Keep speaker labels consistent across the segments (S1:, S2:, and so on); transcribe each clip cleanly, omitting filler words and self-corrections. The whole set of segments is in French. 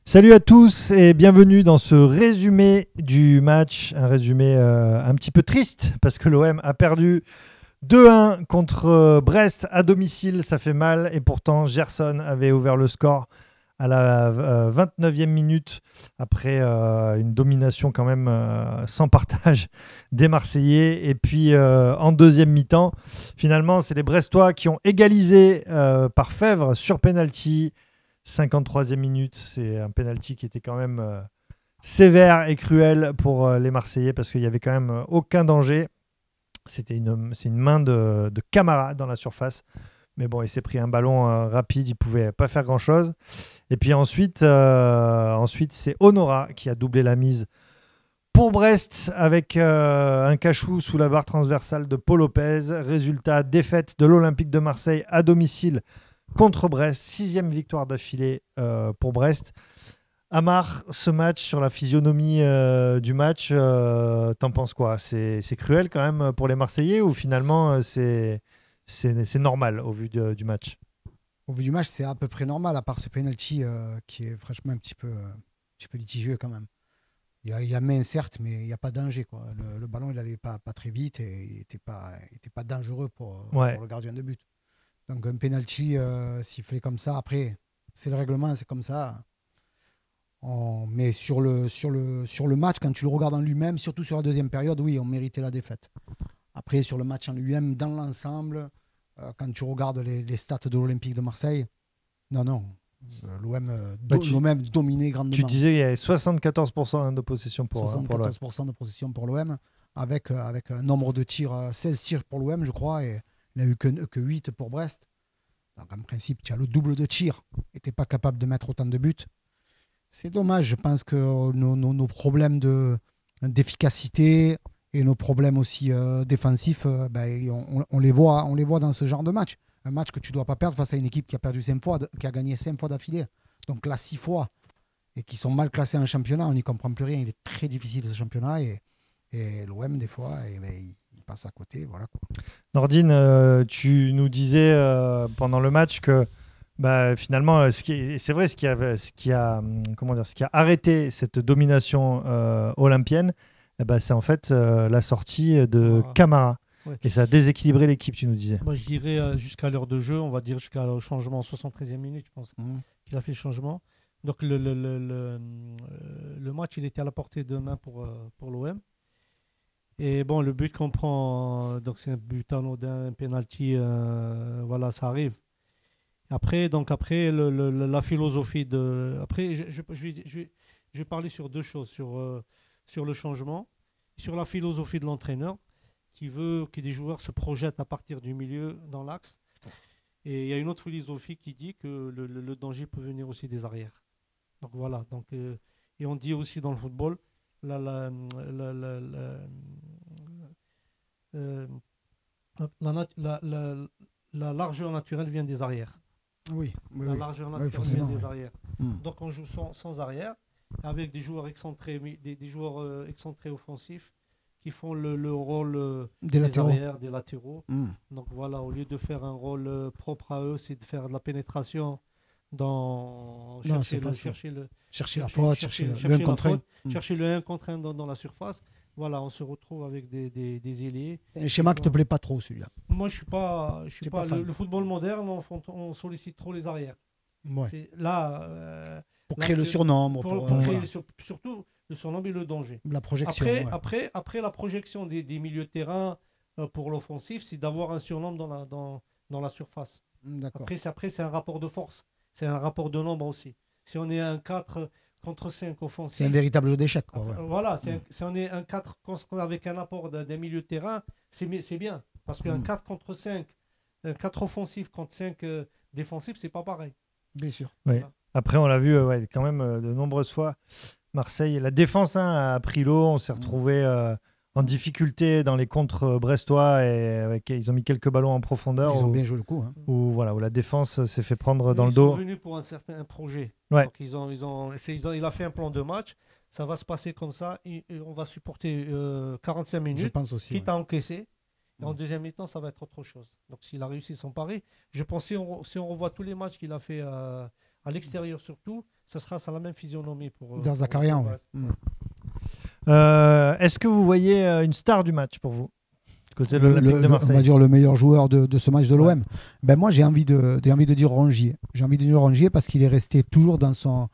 S1: Salut à tous et bienvenue dans ce résumé du match. Un résumé un petit peu triste parce que l'OM a perdu 2-1 contre Brest à domicile. Ça fait mal et pourtant Gerson avait ouvert le score à la 29e minute après une domination quand même sans partage des Marseillais. Et puis en deuxième mi-temps, finalement, c'est les Brestois qui ont égalisé par Fèvre sur penalty. 53e minute, c'est un penalty qui était quand même sévère et cruel pour les Marseillais parce qu'il n'y avait quand même aucun danger. C'est une main de Camara dans la surface. Mais bon, il s'est pris un ballon rapide, il ne pouvait pas faire grand-chose. Et puis ensuite c'est Honora qui a doublé la mise pour Brest avec un cachou sous la barre transversale de Paul Lopez. Résultat, défaite de l'Olympique de Marseille à domicile contre Brest, 6e victoire d'affilée pour Brest. Amar, ce match, sur la physionomie du match, t'en penses quoi ? C'est cruel quand même pour les Marseillais ou finalement c'est normal au vu du match ?
S2: Au vu du match, c'est à peu près normal, à part ce penalty qui est franchement un petit peu litigieux quand même. Il y a main certes, mais il n'y a pas de danger, quoi. Le ballon, il n'allait pas très vite et il n'était pas dangereux pour le gardien de but. Donc un penalty sifflé comme ça, après, c'est le règlement, c'est comme ça. Mais sur le match, quand tu le regardes en lui-même, surtout sur la deuxième période, oui, on méritait la défaite. Après, sur le match en lui-même, dans l'ensemble, quand tu regardes les stats de l'Olympique de Marseille, non. L'OM dominait grandement.
S1: Tu disais qu'il y avait 74% de possession pour l'OM.
S2: 74% de possession pour l'OM, avec un nombre de tirs, 16 tirs pour l'OM, je crois, et il n'y a eu que 8 pour Brest. Donc en principe, tu as le double de tirs et tu n'es pas capable de mettre autant de buts. C'est dommage, je pense que nos problèmes d'efficacité et nos problèmes aussi défensifs, on les voit dans ce genre de match. Un match que tu ne dois pas perdre face à une équipe qui a perdu 5 fois, qui a gagné 5 fois d'affilée. Donc là, 6 fois, et qui sont mal classés en championnat, on n'y comprend plus rien. Il est très difficile ce championnat et l'OM, des fois, il passe à côté. Voilà, quoi.
S1: Nordine, tu nous disais pendant le match que finalement, ce qui a arrêté cette domination olympienne, c'est en fait la sortie de Camara. Ouais. Et ça a déséquilibré l'équipe, tu nous disais.
S3: Moi, je dirais jusqu'à l'heure de jeu, on va dire jusqu'au changement, 73e minute, je pense qu'il a fait le changement. Donc le match, il était à la portée de main pour l'OM. Et bon, le but qu'on prend, donc c'est un but anodin, un penalty, voilà, ça arrive. Après, la philosophie de... Après, je vais parler sur deux choses, sur le changement, sur la philosophie de l'entraîneur, qui veut que des joueurs se projettent à partir du milieu dans l'axe. Et il y a une autre philosophie qui dit que le danger peut venir aussi des arrières. Donc voilà. Et on dit aussi dans le football, la largeur naturelle vient des arrières.
S2: Oui.
S3: La largeur naturelle vient des arrières. Donc on joue sans arrière, avec des joueurs excentrés, des joueurs excentrés offensifs qui font le rôle des arrières, des latéraux. Donc voilà, au lieu de faire un rôle propre à eux, c'est de faire de la pénétration chercher la faute, chercher le 1 contre 1 dans la surface. Voilà, on se retrouve avec des ailiers.
S2: C'est un schéma qui ne te plaît pas trop, celui-là.
S3: Moi, je suis pas le football moderne, on sollicite trop les arrières.
S2: Ouais.
S3: Là,
S2: pour créer le surnombre.
S3: Pour créer surtout le surnombre et le danger.
S2: La projection.
S3: Après la projection des milieux de terrain pour l'offensif, c'est d'avoir un surnombre dans la surface.
S2: D'accord.
S3: Après, c'est un rapport de force. C'est un rapport de nombre aussi. Si on est un 4 contre 5 offensif...
S2: C'est un véritable jeu d'échecs.
S3: Voilà, si on est un 4 avec un apport d'un milieu de terrain, c'est bien. Parce qu'un 4 contre 5, un 4 offensif contre 5 défensifs, c'est pas pareil.
S2: Bien sûr.
S1: Oui. Voilà. Après, on l'a vu quand même de nombreuses fois. Marseille, la défense a pris l'eau. On s'est retrouvé en difficulté dans les contres brestois et ils ont mis quelques ballons en profondeur.
S2: Ils ont bien joué le coup.
S1: Où la défense s'est fait prendre dans le dos.
S3: Ils sont venus pour un certain projet.
S1: Ouais.
S3: Donc il a fait un plan de match. Ça va se passer comme ça. On va supporter 45 minutes.
S2: Je pense aussi.
S3: Quitte à encaisser. Et en deuxième mi-temps, ça va être autre chose. Donc s'il a réussi son pari, je pense si on revoit tous les matchs qu'il a fait à à l'extérieur surtout, ça sera la même physionomie pour
S2: Zakarian.
S3: Brest.
S1: Est-ce que vous voyez une star du match pour vous? Côté de l'Olympique de Marseille.
S2: On va dire le meilleur joueur de ce match de l'OM. Ben moi, j'ai envie de dire Rongier. J'ai envie de dire Rongier parce qu'il est resté toujours dans son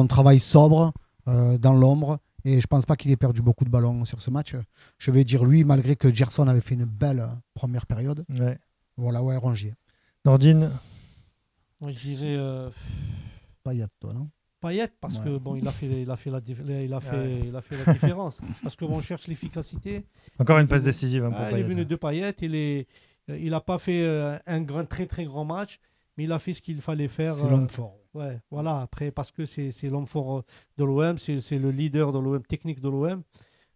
S2: travail sobre, dans l'ombre. Et je pense pas qu'il ait perdu beaucoup de ballons sur ce match. Je vais dire lui, malgré que Gerson avait fait une belle première période.
S1: Ouais.
S2: Voilà, ouais, Rongier.
S1: Nordine?
S3: Moi, je dirais
S2: Payet, toi, non?
S3: Payet, parce que bon, il a fait la différence. Parce qu'on cherche l'efficacité.
S1: Encore une passe décisive pour
S3: Il est
S1: Payet.
S3: venu de Payet. Il n'a pas fait un très très grand match, mais il a fait ce qu'il fallait faire.
S2: C'est l'homme fort.
S3: Ouais, voilà. Après, parce que c'est l'homme fort de l'OM, c'est le leader de l'OM, technique de l'OM.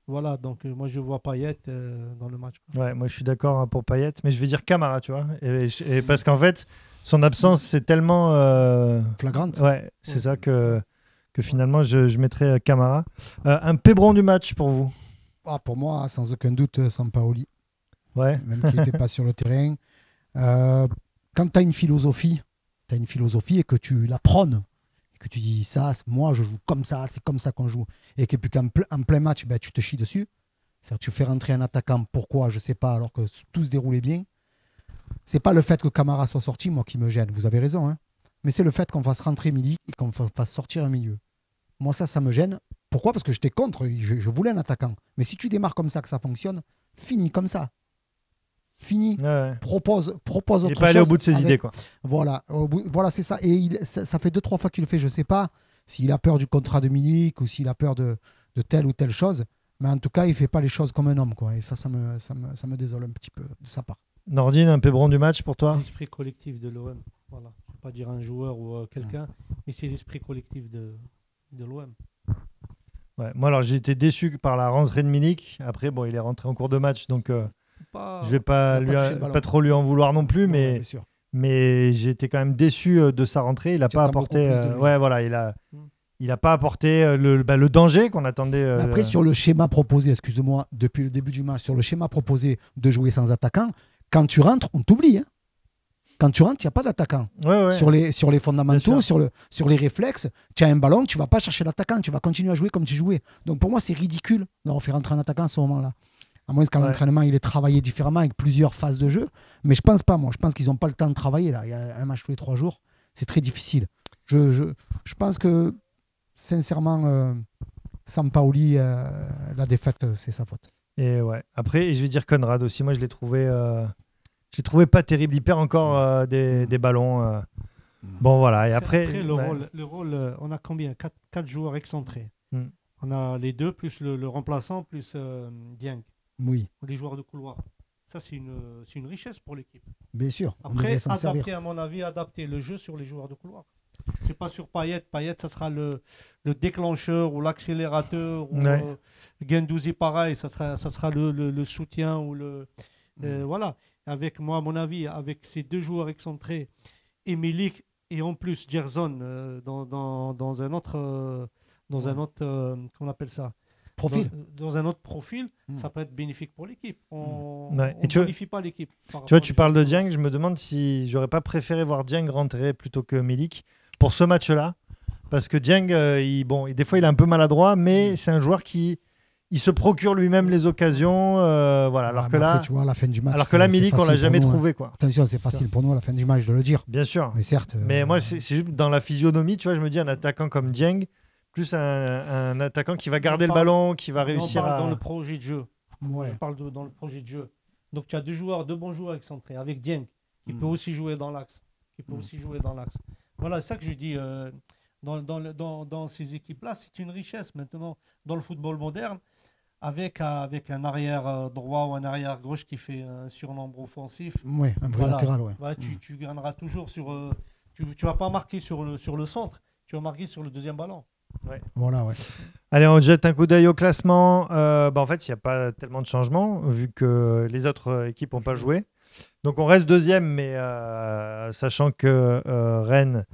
S3: Voilà, donc moi je vois Payet dans le match.
S1: Ouais, moi je suis d'accord pour Payet, mais je vais dire Camara, tu vois. Et parce qu'en fait, son absence c'est tellement
S2: flagrante.
S1: Ouais, c'est ça que finalement je mettrais Camara. Un Pébron du match pour vous?
S2: Pour moi, sans aucun doute, Sampaoli.
S1: Ouais.
S2: Même qu'il n'était pas sur le terrain. Quand tu as une philosophie et que tu la prônes, que tu dis ça, moi je joue comme ça, c'est comme ça qu'on joue, et que puis qu'en plein match, ben, tu te chies dessus. C'est-à-dire tu fais rentrer un attaquant, pourquoi, je sais pas, alors que tout se déroulait bien. C'est pas le fait que Camara soit sorti, moi, qui me gêne, vous avez raison, hein. Mais c'est le fait qu'on fasse rentrer Milik et qu'on fasse sortir un milieu. Moi, ça me gêne. Pourquoi? Parce que j'étais contre, je voulais un attaquant. Mais si tu démarres comme ça, que ça fonctionne, finis comme ça. Fini,
S1: ouais.
S2: propose autre chose.
S1: Il n'est pas allé au bout de ses idées, quoi.
S2: Voilà, voilà, c'est ça. Et ça fait 2-3 fois qu'il le fait. Je ne sais pas s'il a peur du contrat de Milik ou s'il a peur de telle ou telle chose. Mais en tout cas, il ne fait pas les choses comme un homme, quoi. Et ça me désole un petit peu de sa part.
S1: Nordine, un Pébron du match pour toi?
S3: L'esprit collectif de l'OM. Voilà. Je ne vais pas dire un joueur ou quelqu'un, mais c'est l'esprit collectif de l'OM.
S1: Ouais. Moi, alors, j'ai été déçu par la rentrée de Milik. Après, bon, il est rentré en cours de match, donc... je vais pas trop lui en vouloir non plus, mais j'ai été quand même déçu de sa rentrée. Il n'a pas apporté. Il a pas apporté le danger qu'on attendait.
S2: Après, sur le schéma proposé, excuse-moi, depuis le début du match, sur le schéma proposé de jouer sans attaquant, quand tu rentres, on t'oublie. Hein. Quand tu rentres, il n'y a pas d'attaquant.
S1: Ouais.
S2: Sur les fondamentaux, sur les réflexes, tu as un ballon, tu ne vas pas chercher l'attaquant, tu vas continuer à jouer comme tu jouais. Donc pour moi, c'est ridicule de refaire rentrer un attaquant à ce moment-là. À moins qu'à l'entraînement, il est travaillé différemment avec plusieurs phases de jeu. Mais je pense pas, moi. Je pense qu'ils n'ont pas le temps de travailler. Là. Il y a un match tous les 3 jours. C'est très difficile. Je pense que, sincèrement, Sampaoli, la défaite, c'est sa faute.
S1: Et ouais. Après, je vais dire Conrad aussi. Moi, je l'ai trouvé pas terrible. Il perd encore des ballons. Bon, voilà. Et après
S3: le rôle, on a combien 4 joueurs excentrés. On a les deux, plus le remplaçant, plus Dieng.
S2: Oui.
S3: Les joueurs de couloir. Ça, c'est une richesse pour l'équipe.
S2: Bien sûr.
S3: Après, à mon avis, adapter le jeu sur les joueurs de couloir. C'est pas sur Payet. Payet, ça sera le déclencheur ou l'accélérateur. Ou Guendouzi, pareil, ça sera le soutien. Ou voilà. Avec moi, à mon avis, avec ces 2 joueurs excentrés, et Milik, et en plus Gerson dans un autre... qu'on appelle ça
S2: profil.
S3: Dans un autre profil, ça peut être bénéfique pour l'équipe. On
S1: et
S3: ne bonifie pas l'équipe.
S1: Tu vois, tu parles de Dieng, je me demande si j'aurais pas préféré voir Dieng rentrer plutôt que Milik pour ce match-là. Parce que Dieng, des fois il est un peu maladroit, mais c'est un joueur qui se procure lui-même les occasions. Voilà, alors que là,
S2: après, tu vois, à la fin du match,
S1: alors que là, Milik, on l'a jamais trouvé, quoi.
S2: Attention, c'est facile pour nous à la fin du match de le dire.
S1: Bien sûr.
S2: Mais certes.
S1: Mais moi, c'est juste dans la physionomie, tu vois, je me dis un attaquant comme Dieng, plus un attaquant qui va garder le ballon, qui va réussir à...
S3: dans le projet de jeu.
S2: Ouais.
S3: On parle dans le projet de jeu. Donc tu as 2 bons joueurs excentrés, avec Dieng, qui peut aussi jouer dans l'axe. Voilà, c'est ça que je dis. Dans ces équipes-là, c'est une richesse. Maintenant, dans le football moderne, avec un arrière droit ou un arrière gauche qui fait un surnombre offensif.
S2: Oui, un vrai latéral, ouais.
S3: Tu gagneras toujours sur... tu ne vas pas marquer sur le centre, tu vas marquer sur le deuxième ballon.
S2: Ouais. Voilà, ouais.
S1: Allez, on jette un coup d'œil au classement. En fait, il n'y a pas tellement de changements vu que les autres équipes n'ont pas joué. Donc, on reste deuxième, mais sachant que Rennes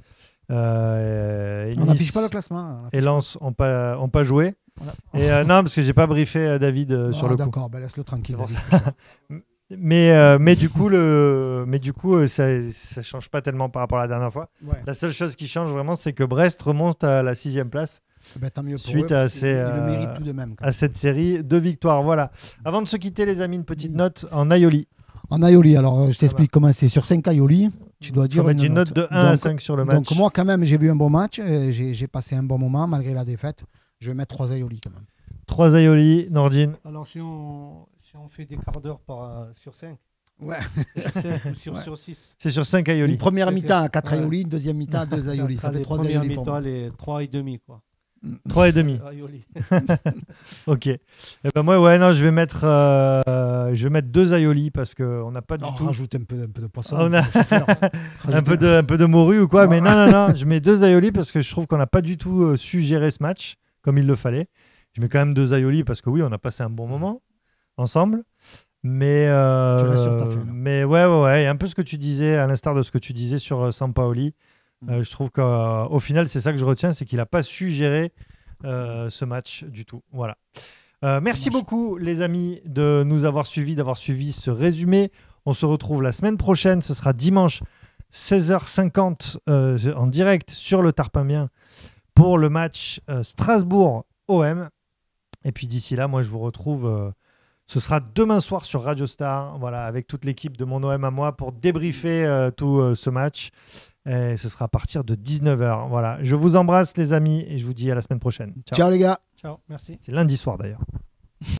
S1: et
S2: on n'affiche pas le classement.
S1: Et Lens n'ont pas joué. Voilà. Et non, parce que je n'ai pas briefé David sur le coup.
S2: D'accord, laisse-le tranquille.
S1: Mais du coup, ça change pas tellement par rapport à la dernière fois.
S2: Ouais.
S1: La seule chose qui change vraiment, c'est que Brest remonte à la 6e place
S2: Tant mieux pour
S1: suite
S2: eux,
S1: à,
S2: parce qu'ils le méritent tout de même.
S1: à cette série de victoires. Voilà. Avant de se quitter, les amis, une petite note en Aioli.
S2: En Aioli, alors je t'explique comment c'est. Sur 5 Aioli, tu dois dire
S1: mettre une note de 1 à 5 sur le match.
S2: Donc moi, quand même, j'ai vu un bon match. J'ai passé un bon moment malgré la défaite. Je vais mettre 3 Aioli quand même.
S1: 3 Aioli, Nordine.
S3: Alors, si on fait des quarts d'heure sur 5,
S2: Ouais.
S3: sur 6.
S1: C'est sur 5 Aioli.
S2: Une première mi-temps à 4
S3: Ouais.
S2: Aioli, une deuxième mi-temps à 2 Aioli. Ça fait 3
S3: Première
S2: Aioli pour
S3: mi-temps,
S2: moi.
S3: les 3,5 quoi.
S1: 3,5.
S3: Aioli.
S1: Ok. Eh ben moi, ouais, non, je vais mettre 2 Aioli parce qu'on n'a pas du
S2: Non,
S1: tout.
S2: rajoute un peu de poisson.
S1: On a
S2: chauffeur.
S1: un peu de morue ou quoi, mais non, je mets 2 Aioli parce que je trouve qu'on n'a pas du tout su gérer ce match comme il le fallait. Je mets quand même 2 Aioli parce que oui, on a passé un bon moment ensemble. Mais,
S2: Tu restes sur ta fin, là.
S1: mais ouais, et un peu ce que tu disais, à l'instar de ce que tu disais sur Sampaoli, je trouve qu'au final, c'est ça que je retiens, c'est qu'il n'a pas su gérer ce match du tout. Voilà. Merci beaucoup, les amis, de nous avoir suivis, d'avoir suivi ce résumé. On se retrouve la semaine prochaine. Ce sera dimanche 16h50 en direct sur le Tarpamien pour le match Strasbourg-OM. Et puis d'ici là, moi, je vous retrouve. Ce sera demain soir sur Radio Star, voilà, avec toute l'équipe de mon OM à moi pour débriefer tout ce match. Et ce sera à partir de 19h. Voilà. Je vous embrasse, les amis, et je vous dis à la semaine prochaine. Ciao.
S2: Ciao les gars.
S3: Ciao, merci.
S1: C'est lundi soir d'ailleurs.